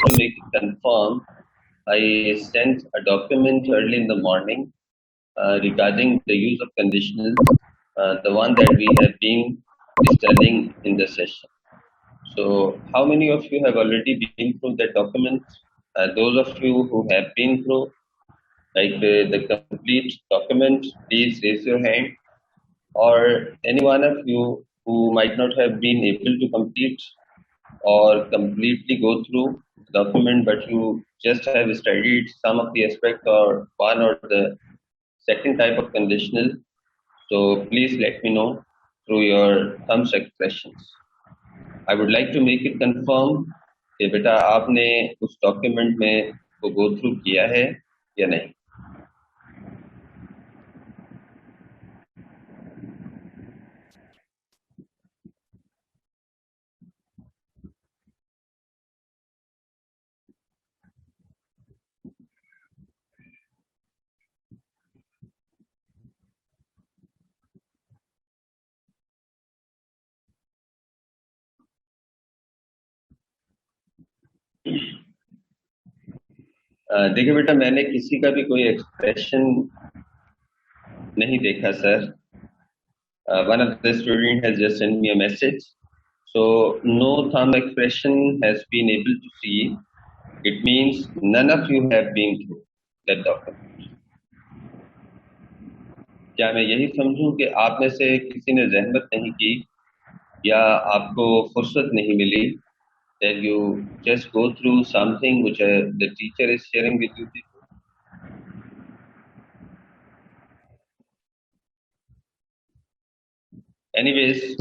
to make it confirm. I sent a document early in the morning regarding the use of conditionals, the one that we have been studying in the session. So, how many of you have already been through that document? Those of you who have been through, like the complete document, please raise your hand. Or any one of you who might not have been able to complete or completely go through the document, but you just have studied some of the aspect or one or the second type of conditional. So please let me know through your thumbs expressions. I would like to make it confirm कि बेटा आपने उस document में को go through किया है या नहीं. देखिए बेटा, मैंने किसी का भी कोई एक्सप्रेशन नहीं देखा sir. One of the student has just sent me a message. So no thumb expression has been able to see. It means none of you have been through that document. क्या मैं यही समझूं कि आप में से किसी ने जहमत नहीं की या आपको फुर्सत नहीं मिली that you just go through something which the teacher is sharing with you people? Anyways,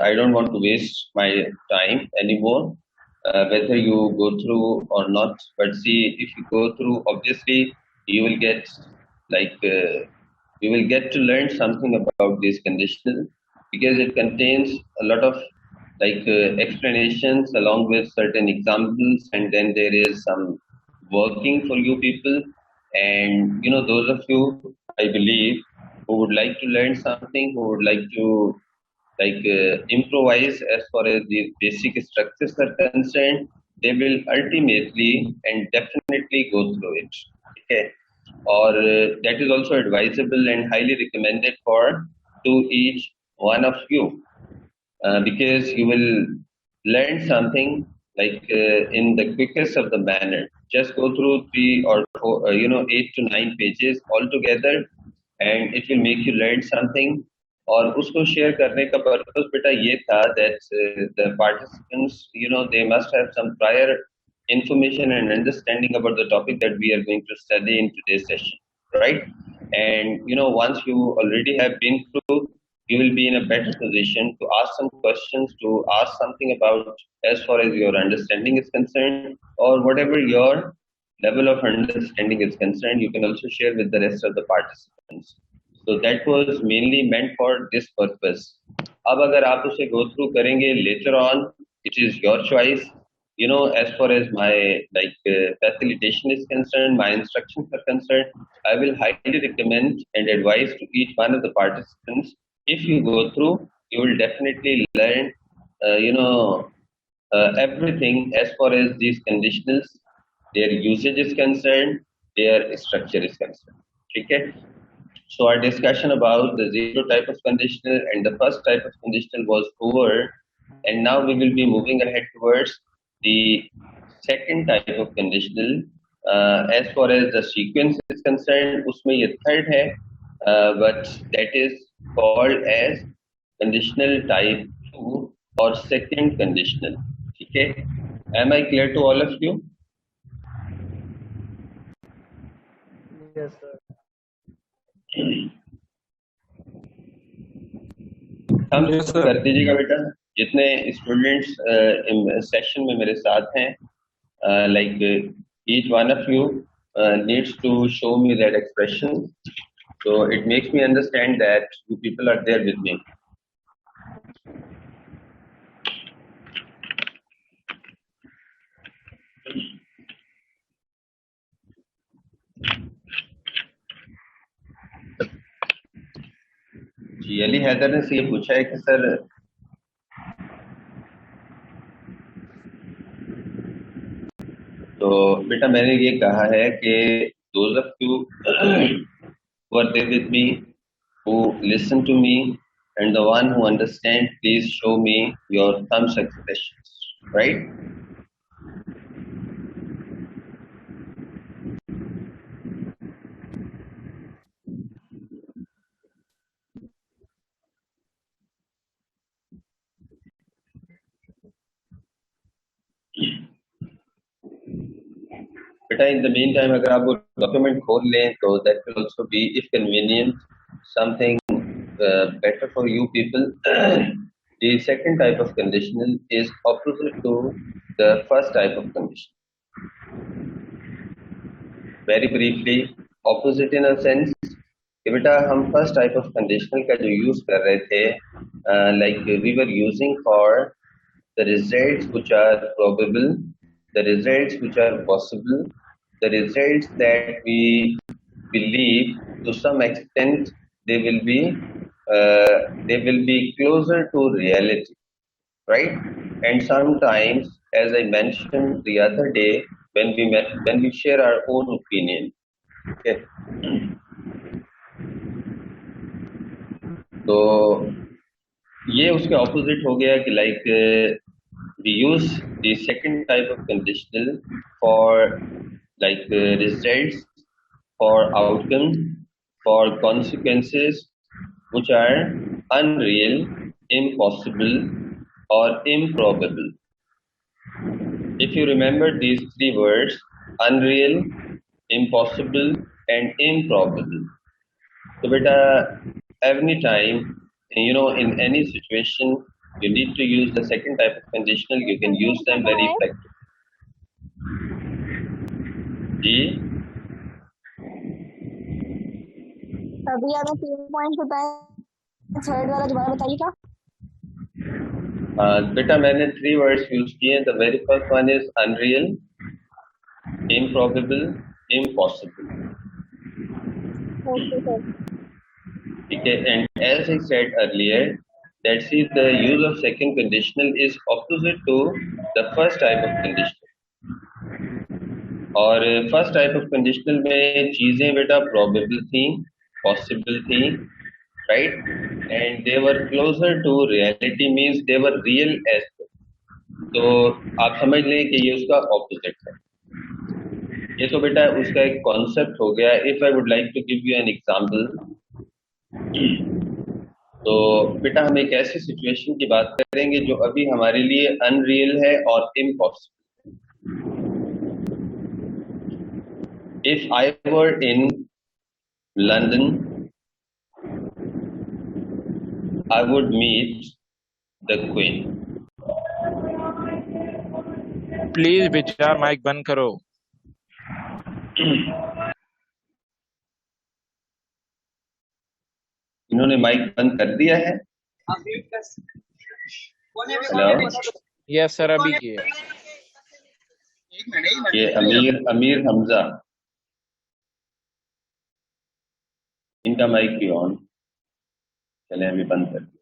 I don't want to waste my time anymore, whether you go through or not. But see, if you go through, obviously you will get you will get to learn something about this conditional because it contains a lot of explanations along with certain examples, and then there is some working for you people. And those of you, I believe, who would like to learn something, who would like to improvise as far as the basic structures are concerned, they will ultimately and definitely go through it. Okay, or that is also advisable and highly recommended for to each one of you, because you will learn something in the quickest of the manner. Just go through 3 or 4, 8 to 9 pages altogether, and it will make you learn something. और उसको share करने का purpose बेटा ये था that the participants, they must have some prior information and understanding about the topic that we are going to study in today's session, right? And once you already have been through, you will be in a better position to ask some questions, to ask something about as far as your understanding is concerned, or whatever your level of understanding is concerned, you can also share with the rest of the participants. So that was mainly meant for this purpose. अब अगर आप उसे go through करेंगे later on, it is your choice. As far as my facilitation is concerned, my instructions are concerned, I will highly recommend and advise to each one of the participants, if you go through, you will definitely learn, everything as far as these conditionals, their usage is concerned, their structure is concerned. Okay. So our discussion about the zero type of conditional and the first type of conditional was over, and now we will be moving ahead towards the second type of conditional. As far as the sequence is concerned, उसमें ये third है, but that is called as conditional type 2 or second conditional. Okay, am I clear to all of you? Yes, sir. हम कर दीजिएगा बेटा, जितने students session में मेरे साथ हैं, like each one of you needs to show me that expression, so it makes me understand that you people are there with me. जी, अली हैदर ने से ये पूछा है कि सर तो बेटा मैंने ये कहा है कि those of you who are there with me, who listen to me, and the one who understand, please show me your thumbs expressions, right? बेटा in the meantime अगर आप वो document खोल लें तो that will also be, if convenient, something better for you people. The second type of conditional is opposite to the first type of condition. Very briefly, opposite in a sense कि बेटा हम first type of conditional का जो use कर रहे थे, like we were using for the results which are probable, the results which are possible, the results that we believe to some extent they will be closer to reality, right? And sometimes, as I mentioned the other day, when we share our own opinion, okay? तो ये उसके opposite हो गया कि like we use the second type of conditional for like results, for outcomes, for consequences which are unreal, impossible, or improbable. If you remember these three words, unreal, impossible, and improbable, so beta, every time, in any situation, you need to use the second type of conditional. You can use them very effectively. जी अभी आपने 3 point बताए, third वाला दोबारा बताइएगा। बेटा मैंने 3 words use किए। The very first one is unreal, improbable, impossible. Okay sir. ठीक है, and as I said earlier, that see the use of second conditional is opposite to the first type of conditional. और first type of conditional में चीजें बेटा probable थी, possible थी, right, and they were closer to reality, means they were real as. तो आप समझ लें कि ये उसका ऑपोजिट है। ये तो बेटा उसका एक कॉन्सेप्ट हो गया। If I would like to give you an example, तो बेटा हम एक ऐसी सिचुएशन की बात करेंगे जो अभी हमारे लिए अनरियल है और impossible. If I were in London, I would meet the Queen. Please विचार माइक बंद करो। इन्होंने माइक बंद कर दिया है। हेलो, यस सर, अभी किया। ये अमीर हमजा, इनका माइक भी ऑन, चले अभी बंद कर दिया।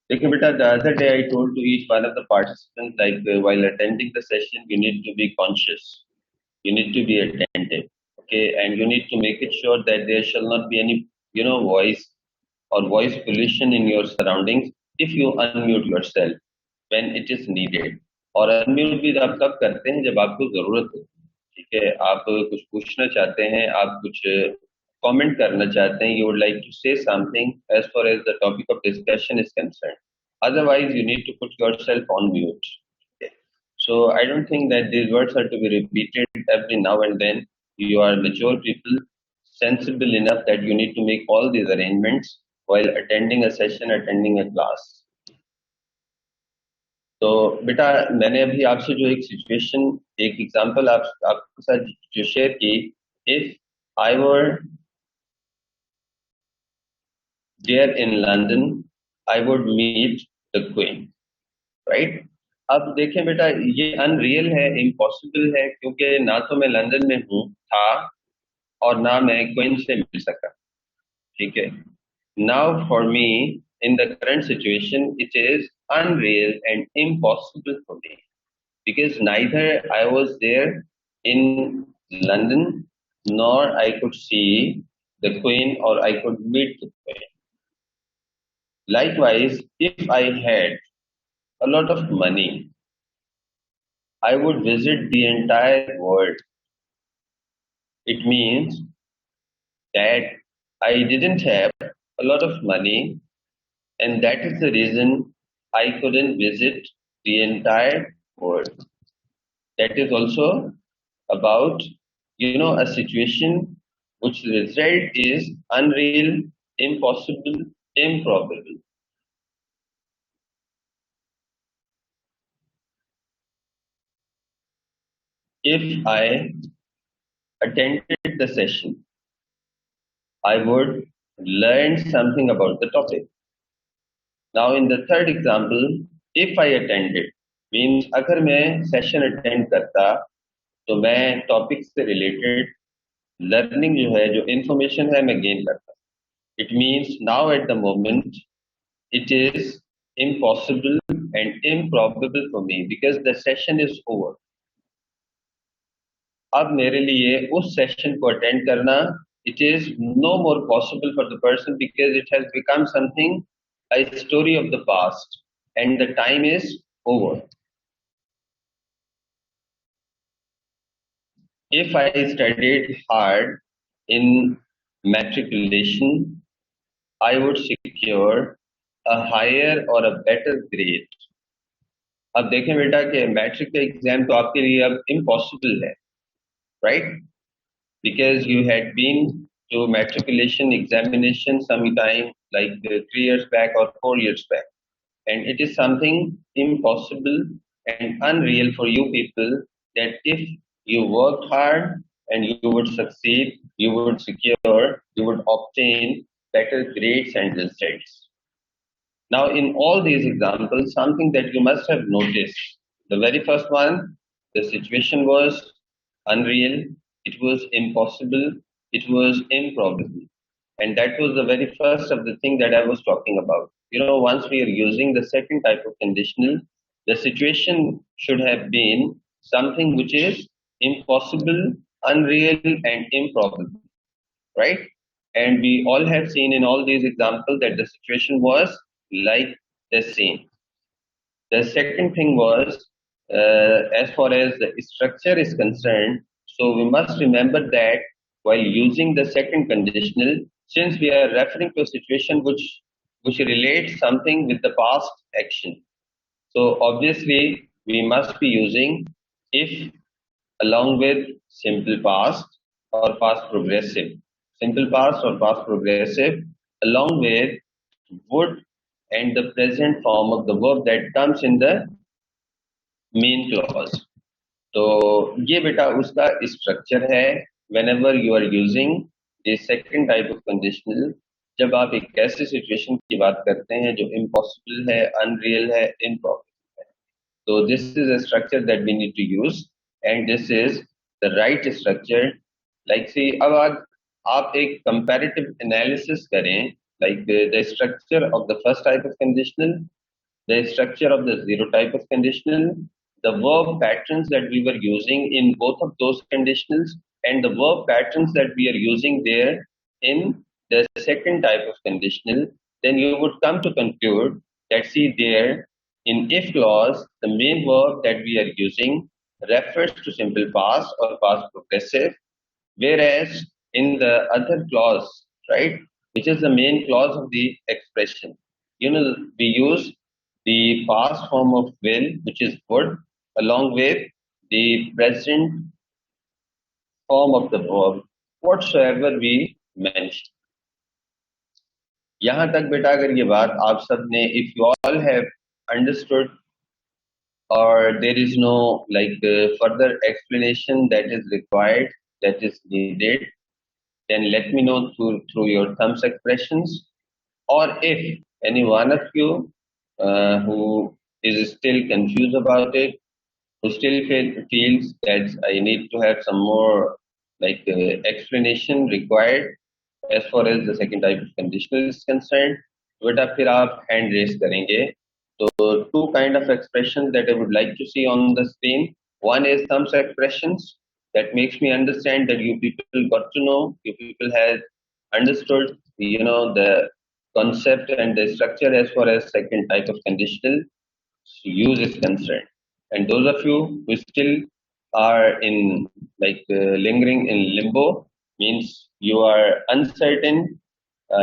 देखिए बेटा, the other day I told to each one of the participants, like while attending the session, you need to be conscious, you need to be attentive, okay, and you need to make it sure that there shall not be any, voice or voice pollution in your surroundings if you unmute yourself when it is needed. और unmute भी आप तब करते हैं जब आपको जरूरत हो, ठीक है, आप कुछ पूछना चाहते हैं, आप कुछ comment करना चाहते हैं, you would like to say something as far as the topic of discussion is concerned. Otherwise, you need to put yourself on mute. Okay. So I don't think that these words are to be repeated every now and then. You are mature people, sensible enough that you need to make all these arrangements while attending a session, attending a class. तो बेटा मैंने अभी आपसे जो एक situation, एक example आपके साथ जो शेयर की, if I were there in London, I would meet the queen, right. अब देखें बेटा, ये अनरियल है, इम्पॉसिबल है, क्योंकि ना तो मैं लंदन में हूँ था और ना मैं क्वीन से मिल सका, ठीक है। Now for me in the current situation, it is unreal and impossible for me because neither I was there in London nor I could see the Queen or I could meet the Queen. Likewise, if I had a lot of money, I would visit the entire world. It means that I didn't have a lot of money, and that is the reason I couldn't visit the entire world. That is also about, a situation which the result is unreal, impossible, improbable. If I attended the session, I would learn something about the topic. Now, in the third example, if I attended, means अगर मैं session attend करता, तो मैं topic से related learning जो है, जो information है, मैं gain करता. It means now at the moment, it is impossible and improbable for me because the session is over. अब मेरे लिए उस सेशन को अटेंड करना it is no more possible for the person because it has become something a story of the past and the time is over. If I studied hard in matriculation, I would secure a higher or a better grade. अब देखें बेटा कि matric का exam तो आपके लिए अब impossible है, right? Because you had been to matriculation examination sometime like 3 years back or 4 years back, and it is something impossible and unreal for you people that if you worked hard and you would succeed, you would secure, you would obtain better grades and results. Now, in all these examples, something that you must have noticed, the very first one, the situation was unreal, it was impossible, it was improbable. And that was the very first of the thing that I was talking about. Once we are using the second type of conditional, the situation should have been something which is impossible, unreal, and improbable, right? And we all have seen in all these examples that the situation was like the same. The second thing was, as far as the structure is concerned, so we must remember that while using the second conditional, since we are referring to a situation which relates something with the past action, so obviously we must be using if along with simple past or past progressive. Simple past or past progressive along with would and the present form of the verb that comes in the main clause. तो ये बेटा उसका structure है whenever you are using the second type of conditional, जब आप एक ऐसी situation की बात करते हैं जो impossible है, unreal है, improbable है. So this is a structure that we need to use and this is the right structure. Like see, अब आप एक comparative analysis करें, like the structure of the first type of conditional, the structure of the zero type of conditional, the verb patterns that we were using in both of those conditionals, and the verb patterns that we are using there in the second type of conditional, then you would come to conclude that see there in if clause, the main verb that we are using refers to simple past or past progressive, whereas in the other clause, right, which is the main clause of the expression, we use the past form of will, which is would, along with the present form of the verb, whatsoever we mention. यहाँ तक बेटा अगर ये बात आप सब ने, if you all have understood or there is no further explanation that is required, that is needed, then let me know through your thumbs expressions, or if any one of you who is still confused about it, who still feels that I need to have some more explanation required as far as the second type of conditional is concerned, बेटा फिर आप hand raise करेंगे. तो two kind of expressions that I would like to see on the screen. One is some expressions that makes me understand that you people got to know, you people have understood, the concept and the structure as far as second type of conditional use is concerned. And those of you who still are in lingering in limbo, means you are uncertain,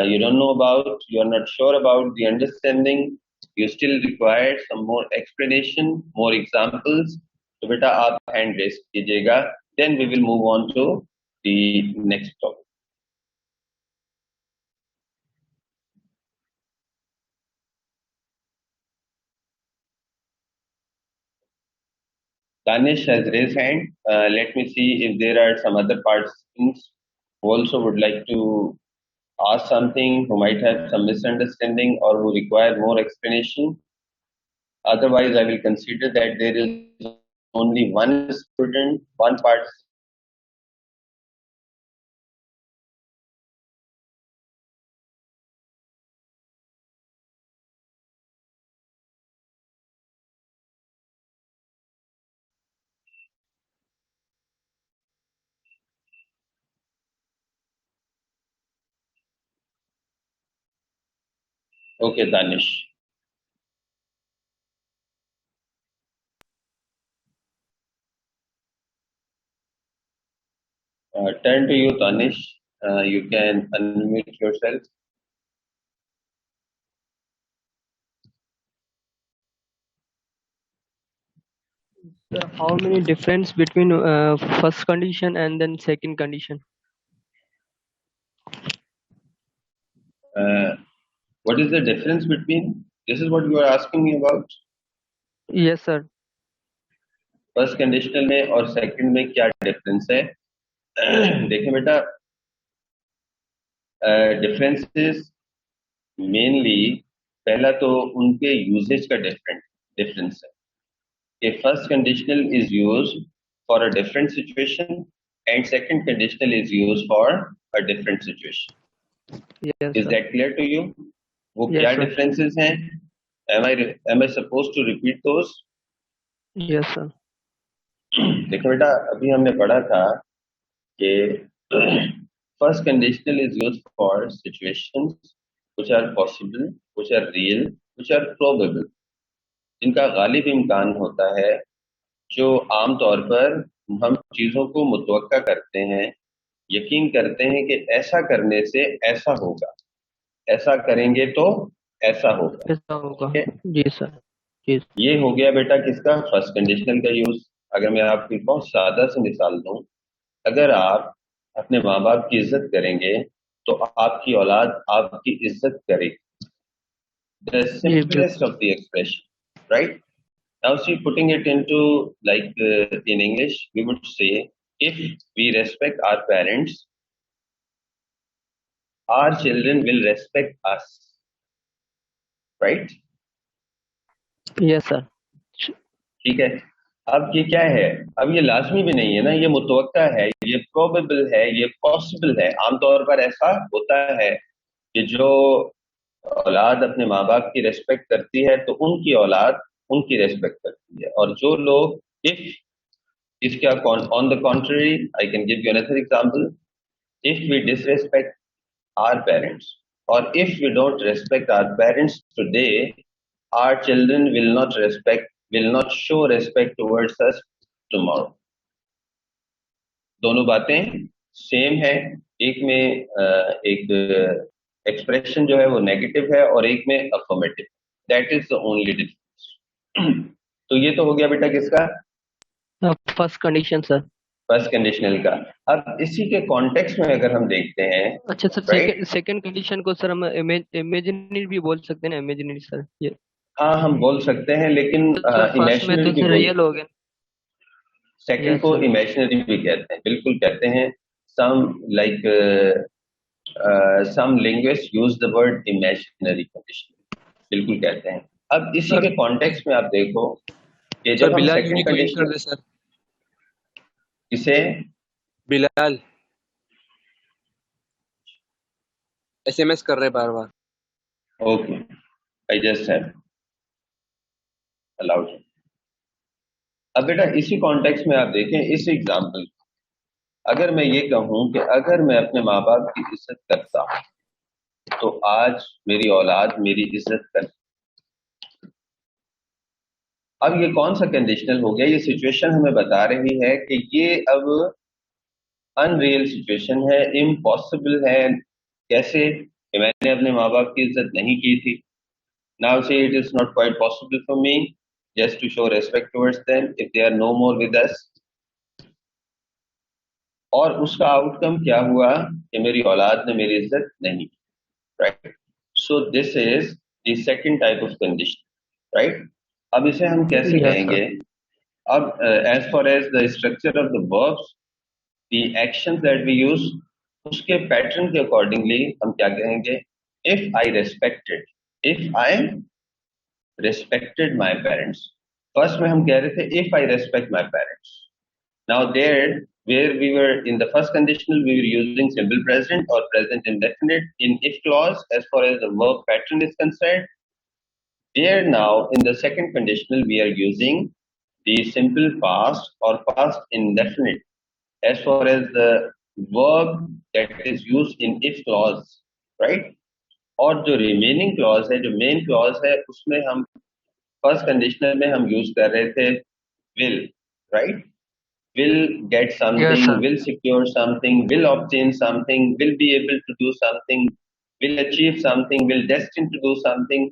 you don't know about, you are not sure about the understanding, you still require some more explanation, more examples. So beta aap hand raise कीजिएगा, then we will move on to the next topic. Danish has raised hand. Let me see if there are some other participants who also would like to ask something, who might have some misunderstanding or who require more explanation. Otherwise, I will consider that there is only one student, one participant. Okay, Danish. Turn to you, Danish. You can unmute yourself. Sir, how many difference between first condition and then second condition? What is the difference between? This is what you are asking me about. Yes, sir. First conditional में और second में क्या difference है? देखिए बेटा, differences mainly पहला तो उनके यूजेज का डिफरेंस है कि first conditional is used for a different situation and second conditional is used for a different situation. Yes, is sir. That clear to you? वो Yes, क्या sir. डिफरेंसेस हैं? am I supposed to repeat those? Yes, sir. देखो बेटा, अभी हमने पढ़ा था कि first conditional is used for situations which are possible, which are real, which are probable, जिनका गालिब इम्कान होता है, जो आम तौर पर हम चीजों को मुतवक्का करते हैं, यकीन करते हैं कि ऐसा करने से ऐसा होगा, ऐसा करेंगे तो ऐसा होगा. ऐसा होगा. ठीक है, जी सर. जी. ये हो गया बेटा किसका? फर्स्ट कंडीशनल का यूज. अगर मैं आपको एक बहुत सादा सी मिसाल दूं, अगर आप अपने माँ बाप की इज्जत करेंगे तो आपकी औलाद आपकी इज्जत करेगी. The जी simplest बिल्कुल. of the expression, right? Now see, putting it into in English, we would say, if we respect our parents, our children will respect us, right? Yes, sir. ठीक है. अब ये क्या है? अब ये लाजमी भी नहीं है ना, ये मुतवक्का है, ये प्रोबेबल है, ये पॉसिबल है. आमतौर पर ऐसा होता है कि जो औलाद अपने माँ बाप की रेस्पेक्ट करती है तो उनकी औलाद उनकी रेस्पेक्ट करती है. और जो लोग, इफ इसका on the contrary, I can give you another example. If we disrespect our parents, or if we don't respect our parents today, our children will not show respect towards us tomorrow. दोनों बातें same है. एक में एक expression जो है वो negative है और एक में affirmative. That is the only difference. तो ये तो हो गया बेटा किसका? First condition sir. First conditional का. अब इसी के कॉन्टेक्स्ट में अगर हम देखते हैं, अच्छा सर, राइट, सेकंड कंडीशन को सर हम इमेजिनरी भी बोल सकते हैं ना? इमेजिनरी सर ये. हाँ हम बोल सकते हैं, लेकिन फर्स्ट में इमेजिनरी तो भी सर बोल. रियल हो गया. सेकंड यस को सर. इमेजिनरी भी कहते हैं, बिल्कुल कहते हैं. Some like some linguist use the word imaginary condition, बिल्कुल कहते हैं. अब इसी सर के कॉन्टेक्स्ट में आप देखो कि सर जब हम बिलाल सेकंड यूनिक ज्वाइन कर कंडीशन दे सर. किसे? बिलाल एसएमएस कर रहे बार बार. Okay, I just have allowed him. अब बेटा इसी कॉन्टेक्स्ट में आप देखें इस एग्जाम्पल, अगर मैं ये कहूं कि अगर मैं अपने माँ बाप की इज्जत करता हूं तो आज मेरी औलाद मेरी इज्जत कर। अब ये कौन सा कंडीशनल हो गया? ये सिचुएशन हमें बता रही है कि ये अब अनरियल सिचुएशन है, इम्पॉसिबल है। कैसे कि मैंने अपने माँ बाप की इज्जत नहीं की थी। Now say it is not quite possible for me just to show respect towards them if they are no more with us. और उसका आउटकम क्या हुआ कि मेरी औलाद ने मेरी इज्जत नहीं की। Right, so this is the second type of condition. Right, अब इसे हम कैसे Yes, sir. कहेंगे? अब as far as the structure of the verbs, the actions that we use, उसके पैटर्न के अकॉर्डिंगली हम क्या कहेंगे? If I respected, if I respected my parents. First में हम कह रहे थे if I respect my parents. Now there where we were in the first conditional we were using simple present or present indefinite in if clause as far as the verb pattern is concerned. There now in the second conditional we are using the simple past or past indefinite as far as the verb that is used in if clause, right? और जो remaining clause है, जो main clause है, उसमें हम first conditional में हम use कर रहे थे will, right? Will get Yes, something, sir. will secure something, will obtain something, will be able to do something, will achieve something, will destined to do something.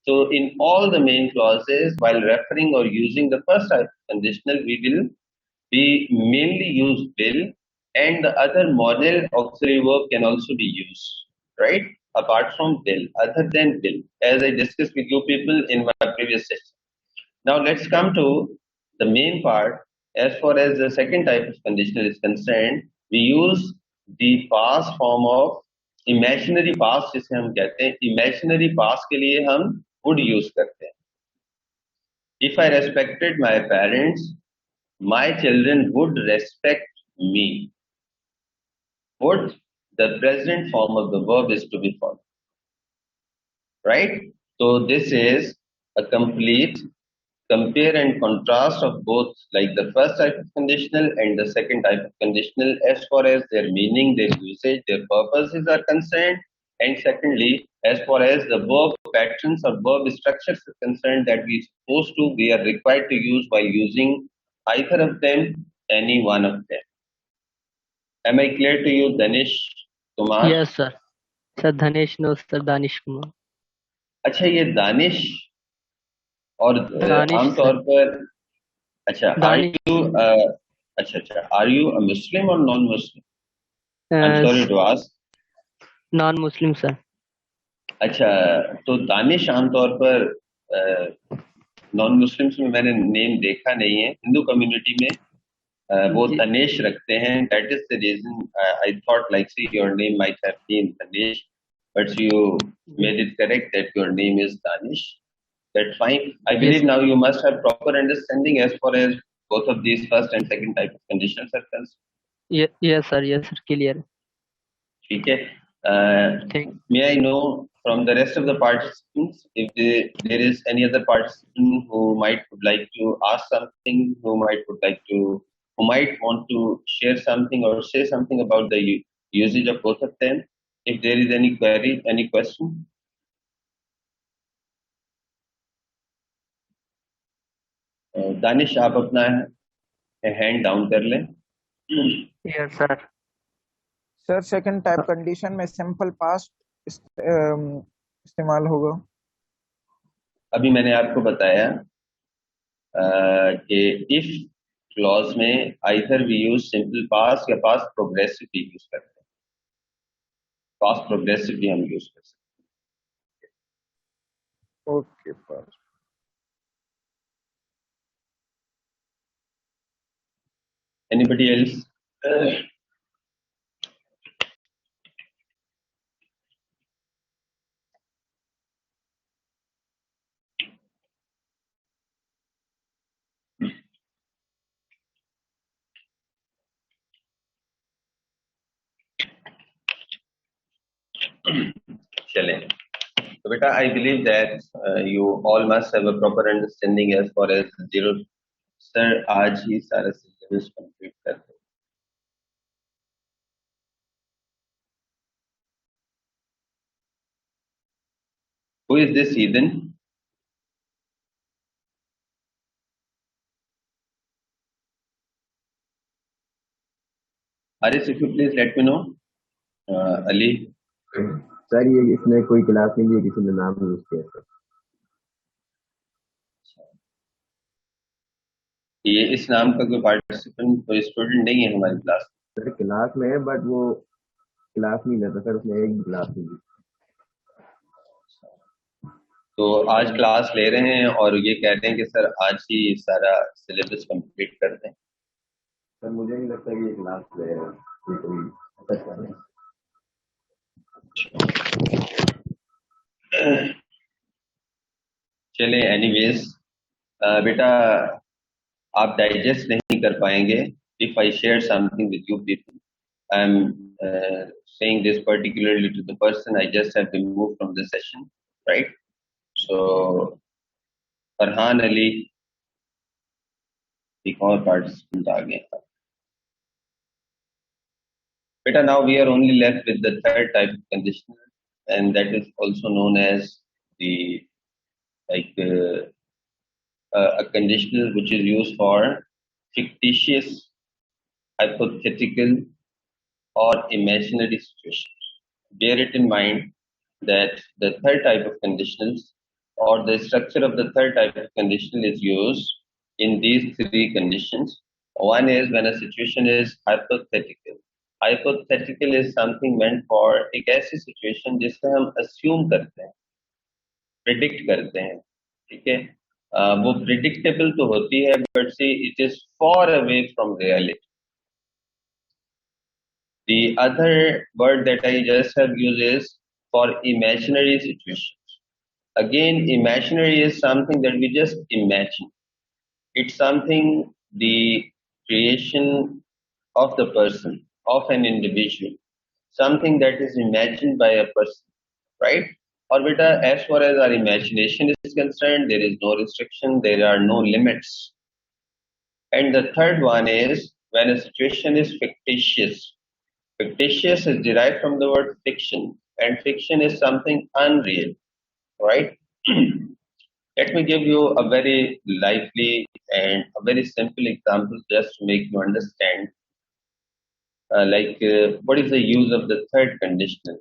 So in all the main clauses, while referring or using the first type of conditional, we mainly use will, and the other model auxiliary verb can also be used, right? Apart from will, other than will, as I discussed with you people in my previous session. Now let's come to the main part. As far as the second type of conditional is concerned, we use the past form of imaginary past, जिसे हम कहते हैं imaginary past के लिए हम would use करते हैं. If I respected my parents, my children would respect me. Would, the present form of the verb is to be followed, right? So this is a complete compare and contrast of both, like the first type of conditional and the second type of conditional as far as their meaning, their usage, their purposes are concerned. And secondly, as far as the verb patterns or verb structures are concerned, that we are required to use while using either of them, any one of them. Am I clear to you, Danish Kumar? Yes, sir. Sir Dhanesh, no, sir Danish Kumar. अच्छा, ये दानिश और Danish, आमतौर sir. पर, अच्छा, are Danish. You अच्छा, are you a Muslim और non Muslim? I am Uh, sorry to ask. non-Muslim, sir. अच्छा, तो दानिश आमतौर पर नॉन मुस्लिम्स में मैंने नेम देखा नहीं है। हिंदू कम्युनिटी में वो जी- तनेश रखते हैं। That is the reason I thought like see your name might have been Tanesh, but you made it correct that your name is Danish. That's fine. I Yes, believe now you must have proper understanding as far as both of these first and second type of conditions are concerned. yes, sir, clear. ठीक है. May I know from the rest of the participants if there is any other participant who might would like to ask something, who might want to share something or say something about the usage of both of them. If there is any query, any question. Danish, आप अपना hand down कर लें. Yes, sir. Sir second type condition में simple past इस्तेमाल होगा. अभी मैंने आपको बताया कि इफ क्लॉज में either we use simple past या पास्ट प्रोग्रेसिव भी यूज करते हैं. पास्ट प्रोग्रेसिव भी हम यूज कर सकते ओके पास. हैं. Anybody else? चलें, तो So, beta, I believe that you all must have a proper understanding as far as zero. Sir, आज ही सारा syllabus complete कर दो. Who is this heathen? Aris, if you please let me know. Ali, sir ये इसमें कोई class नहीं है, किसी ने नाम यूज किया सर। ये इस नाम का कोई पार्टिसिपेंट कोई स्टूडेंट नहीं है हमारी क्लास में। सर क्लास में है बट वो क्लास नहीं लेता सर, उसने एक भी क्लास नहीं ली। तो आज क्लास ले रहे हैं और ये कहते हैं कि सर आज ही सारा सिलेबस कंप्लीट कर दें। सर मुझे नहीं लगता कि ये क्लास ले रहा है, ये कोई ऐसा कर रहे हैं। चले एनीवेज, बेटा आप डाइजेस्ट नहीं कर पाएंगे if I share something with you people. I am saying this particularly to the person I just have removed from the session, right? So Farhan Ali एक और पार्टिसिपेंट आ गया। Beta, now we are only left with the third type of conditional, and that is also known as the a conditional which is used for fictitious, hypothetical, or imaginary situations. Bear it in mind that the third type of conditionals or the structure of the third type of conditional is used in these three conditions. One is when a situation is hypothetical. Hypothetical is something meant for एक ऐसी situation जिससे हम assume करते हैं, predict करते हैं, ठीक है? वो predictable तो होती है, but see it is far away from reality. The other word that I just have used is for imaginary situations. Again, imaginary is something that we just imagine. It's something the creation of the person, of an individual, something that is imagined by a person, right? Or beta, as far as our imagination is concerned, there is no restriction, there are no limits. And the third one is when a situation is fictitious. Fictitious is derived from the word fiction, and fiction is something unreal, right? Let me give you a very lively and a very simple example just to make you understand. What is the use of the third conditional?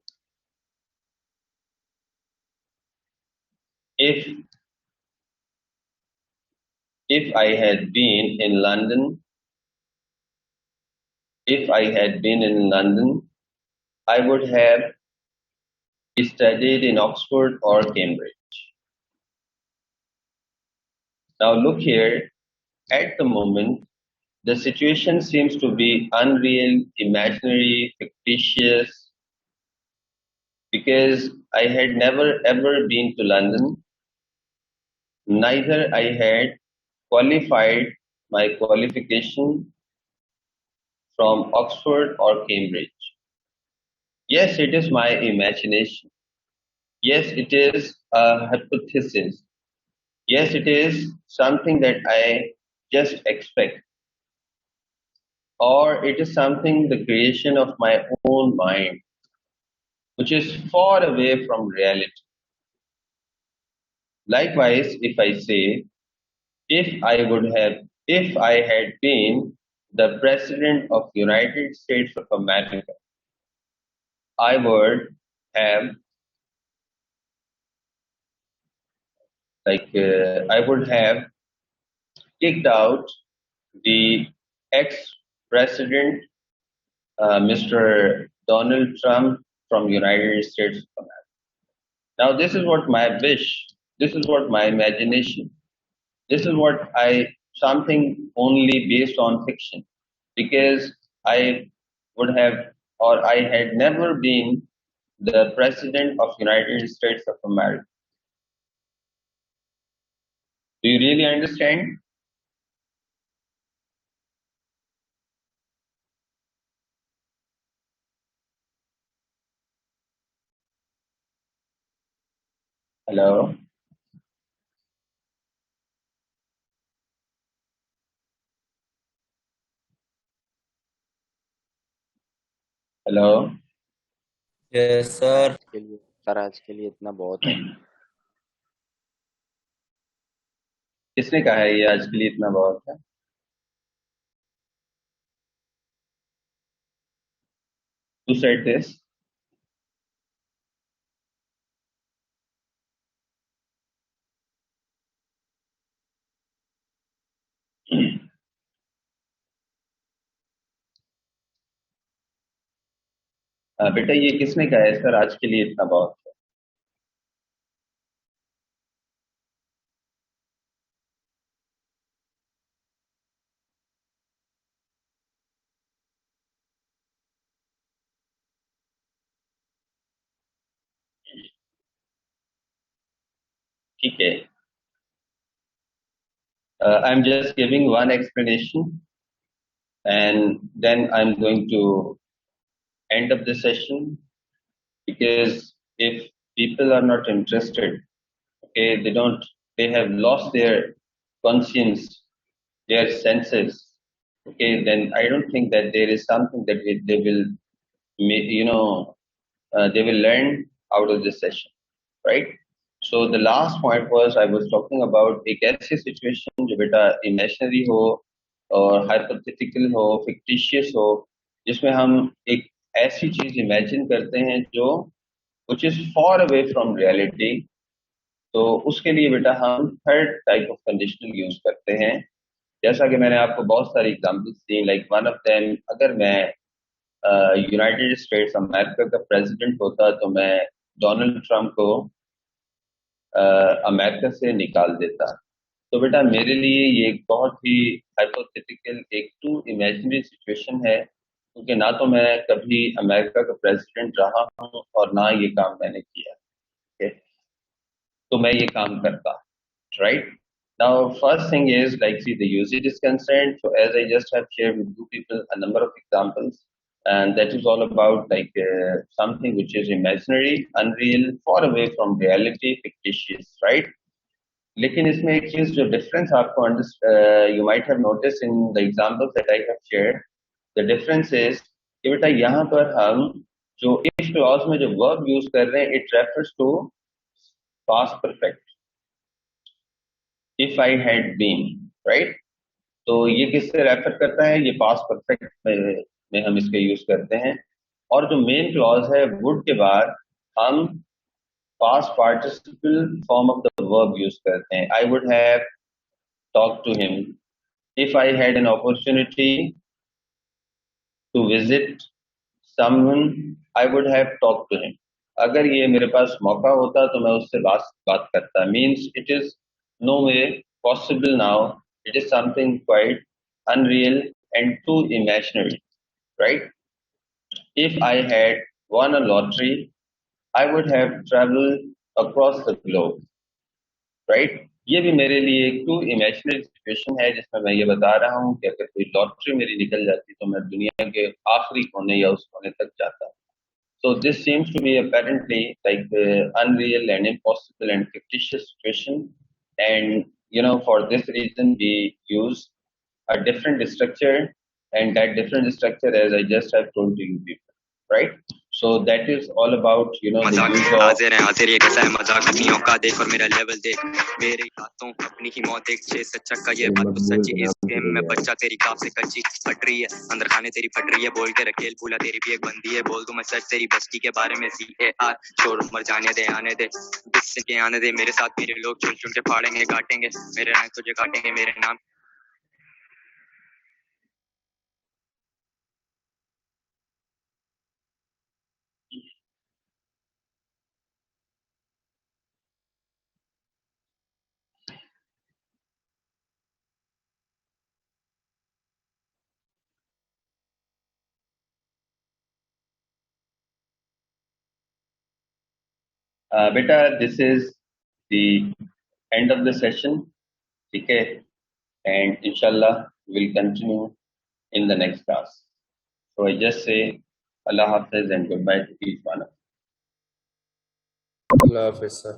If I had been in London, I would have studied in Oxford or Cambridge. Now look here, at the moment, the situation seems to be unreal, imaginary, fictitious, because I had never ever been to London, neither I had qualified my qualification from Oxford or Cambridge. Yes, it is my imagination. Yes, it is a hypothesis. Yes, it is something that I just expect. Or it is something the creation of my own mind, which is far away from reality. Likewise, if I say, if I had been the president of United States of America, I would have kicked out the ex-president, Mr. Donald Trump from United States of America. Now, this is what my wish, this is what my imagination, this is what something only based on fiction, because I would have, or I had never been the president of United States of America. Do you really understand? Hello. Hello. Yes sir. आज के लिए इतना बहुत है। किसने कहा है ये आज के लिए इतना बहुत है? Who said this? बेटा ये किसने कहा है सर आज के लिए इतना बहुत है? ठीक है. I'm just giving one explanation and then I'm going to end up the session, because if people are not interested, okay, they have lost their conscience, their senses, okay, then I don't think that there is something that they will, they will learn out of this session, right? So the last point was I was talking about एक ऐसी situation जो बेटा imaginary हो और hypothetical हो, fictitious हो, जिसमें हम एक ऐसी चीज imagine करते हैं जो which is far away from reality. तो उसके लिए बेटा हम third type of conditional use करते हैं. जैसा कि मैंने आपको बहुत सारी examples the, like one of them, अगर मैं यूनाइटेड स्टेट्स अमेरिका का प्रेसिडेंट होता तो मैं डोनाल्ड ट्रंप को अमेरिका से निकाल देता. तो बेटा मेरे लिए ये एक बहुत ही हाइपोथेटिकल, एक टू इमेजिनरी सिचुएशन है, क्योंकि ना तो मैं कभी अमेरिका का प्रेसिडेंट रहा हूँ और ना ये काम मैंने किया. okay? तो मैं ये काम करता, right? Now, first thing is, like, see, the usage is concerned. So, as I just have shared with you people a number of examples, and that is all about like something which is imaginary, unreal, far away from reality, fictitious, right? लेकिन इसमें एक चीज जो difference आपको you might have noticed in the examples that I have shared, the difference is कि बेटा यहाँ पर हम जो if clause में जो verb use कर रहे हैं, it refers to past perfect. If I had been, right? तो ये किससे रेफर करता है? ये पास्ट परफेक्ट में हम इसके यूज करते हैं. और जो मेन क्लॉज है वुड के बाद हम past participle form of the verb use करते हैं. I would have talk to him. If I had an opportunity to visit someone, I would have talk to him. अगर ये मेरे पास मौका होता तो मैं उससे बात करता. Means it is no way possible now. It is something quite unreal and too imaginary, right? If I had won a lottery, I would have traveled across the globe, right? ये भी मेरे लिए एक टू इमेजिनरी सिचुएशन है जिसमें मैं ये बता रहा हूँ कि अगर कोई लॉटरी मेरी निकल जाती तो मैं दुनिया के आखिरी कोने या उस कोने तक जाता. So this seems to be apparently like unreal and impossible and fictitious situation, and for this reason we use a different structure, and that different structure, as I just have told to you people, right? So that is all about the use of हाजिर ये कैसा है मजाक अपनी औकात देख और मेरा लेवल देख, मेरी बातों अपनी ही मौत देख, छह सच्चा का ये बात तो सच्ची. इस गेम में बच्चा तेरी काफ से कच्ची फट रही है, अंदर खाने तेरी फट रही है, बोल के रखेल भूला तेरी भी एक बंदी है. बोल दूं मैं सच तेरी बस्ती के बारे में, CAR छोड़ मर जाने दे, आने दे किससे के आने दे. मेरे साथ मेरे लोग चुन चुन के फाड़ेंगे काटेंगे, मेरे रंग तुझे काटेंगे, मेरे नाम. beta, this is the end of the session, okay? And inshallah we'll continue in the next class. So I just say Allah Hafiz and goodbye to each one of you. अल्लाह हाफिज़ सर.